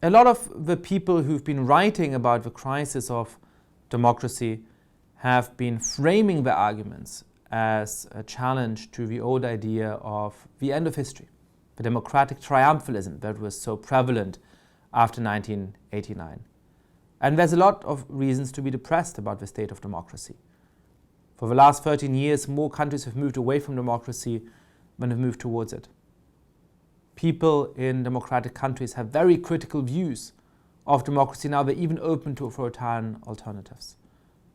A lot of the people who've been writing about the crisis of democracy have been framing their arguments as a challenge to the old idea of the end of history, the democratic triumphalism that was so prevalent after 1989. And there's a lot of reasons to be depressed about the state of democracy. For the last 13 years, more countries have moved away from democracy than have moved towards it. People in democratic countries have very critical views of democracy now. They're even open to authoritarian alternatives.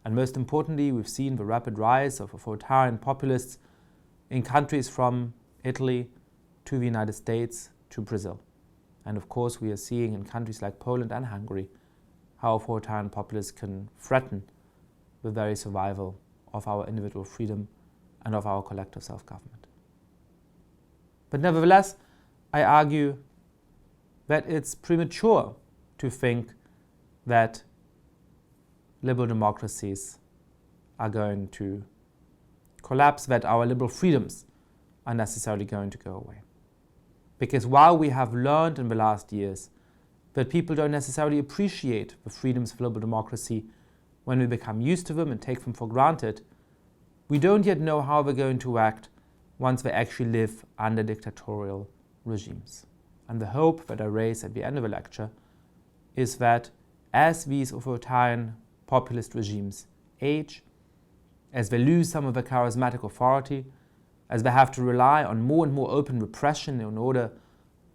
And most importantly, we've seen the rapid rise of authoritarian populists in countries from Italy to the United States to Brazil. And of course, we are seeing in countries like Poland and Hungary how authoritarian populists can threaten the very survival of our individual freedom and of our collective self-government. But nevertheless, I argue that it's premature to think that liberal democracies are going to collapse, that our liberal freedoms are necessarily going to go away. Because while we have learned in the last years that people don't necessarily appreciate the freedoms of liberal democracy when we become used to them and take them for granted, we don't yet know how they're going to act once they actually live under dictatorial regimes. And the hope that I raise at the end of the lecture is that as these authoritarian populist regimes age, as they lose some of their charismatic authority, as they have to rely on more and more open repression in order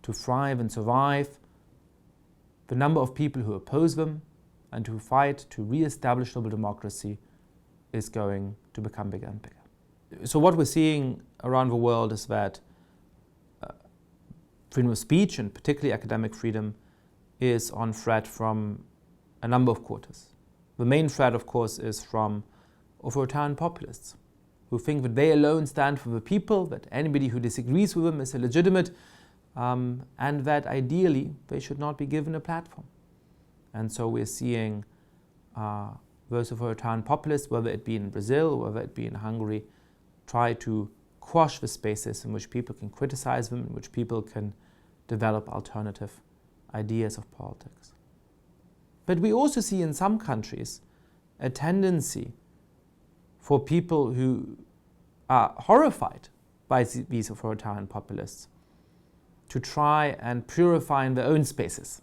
to thrive and survive, the number of people who oppose them and who fight to re-establish liberal democracy is going to become bigger and bigger. So what we're seeing around the world is that freedom of speech, and particularly academic freedom, is on threat from a number of quarters. The main threat, of course, is from authoritarian populists who think that they alone stand for the people, that anybody who disagrees with them is illegitimate, and that ideally they should not be given a platform. And so we're seeing those authoritarian populists, whether it be in Brazil, whether it be in Hungary, try to quash the spaces in which people can criticize them, in which people can develop alternative ideas of politics. But we also see in some countries a tendency for people who are horrified by these authoritarian populists to try and purify in their own spaces.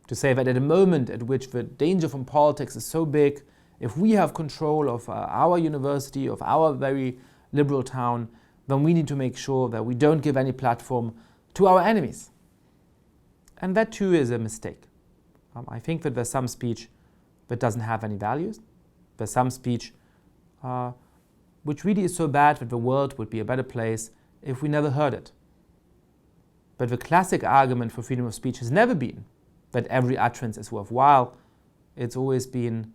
To say that at a moment at which the danger from politics is so big, if we have control of our university, of our very liberal town, then we need to make sure that we don't give any platform to our enemies. And that too is a mistake. I think that there's some speech that doesn't have any values. There's some speech which really is so bad that the world would be a better place if we never heard it. But the classic argument for freedom of speech has never been that every utterance is worthwhile. It's always been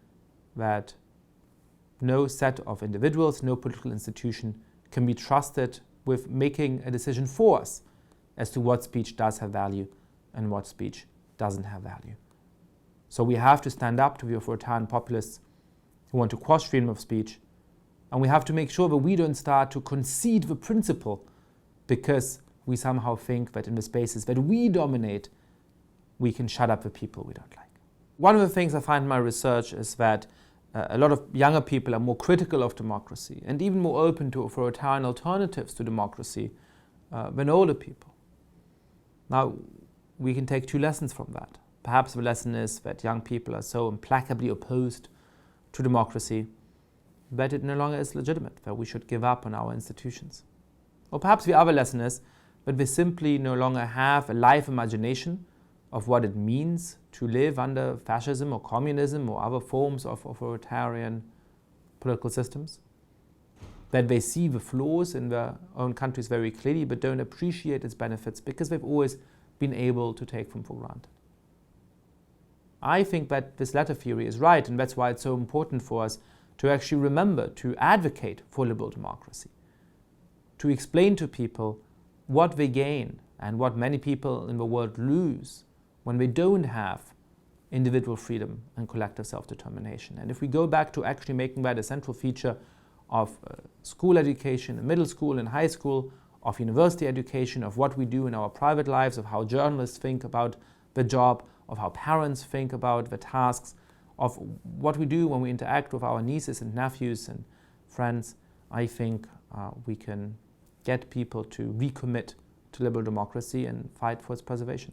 that no set of individuals, no political institution can be trusted with making a decision for us as to what speech does have value and what speech doesn't have value. So we have to stand up to the authoritarian populists who want to quash freedom of speech, and we have to make sure that we don't start to concede the principle because we somehow think that in the spaces that we dominate, we can shut up the people we don't like. One of the things I find in my research is that a lot of younger people are more critical of democracy and even more open to authoritarian alternatives to democracy than older people. Now, we can take two lessons from that. Perhaps the lesson is that young people are so implacably opposed to democracy that it no longer is legitimate, that we should give up on our institutions. Or perhaps the other lesson is that they simply no longer have a live imagination of what it means to live under fascism or communism or other forms of authoritarian political systems. That they see the flaws in their own countries very clearly but don't appreciate its benefits because they've always been able to take them for granted. I think that this latter theory is right, and that's why it's so important for us to actually remember to advocate for liberal democracy, to explain to people what they gain and what many people in the world lose when they don't have individual freedom and collective self-determination. And if we go back to actually making that a central feature of school education, middle school and high school, of university education, of what we do in our private lives, of how journalists think about the job of how parents think about the tasks, of what we do when we interact with our nieces and nephews and friends, I think we can get people to recommit to liberal democracy and fight for its preservation.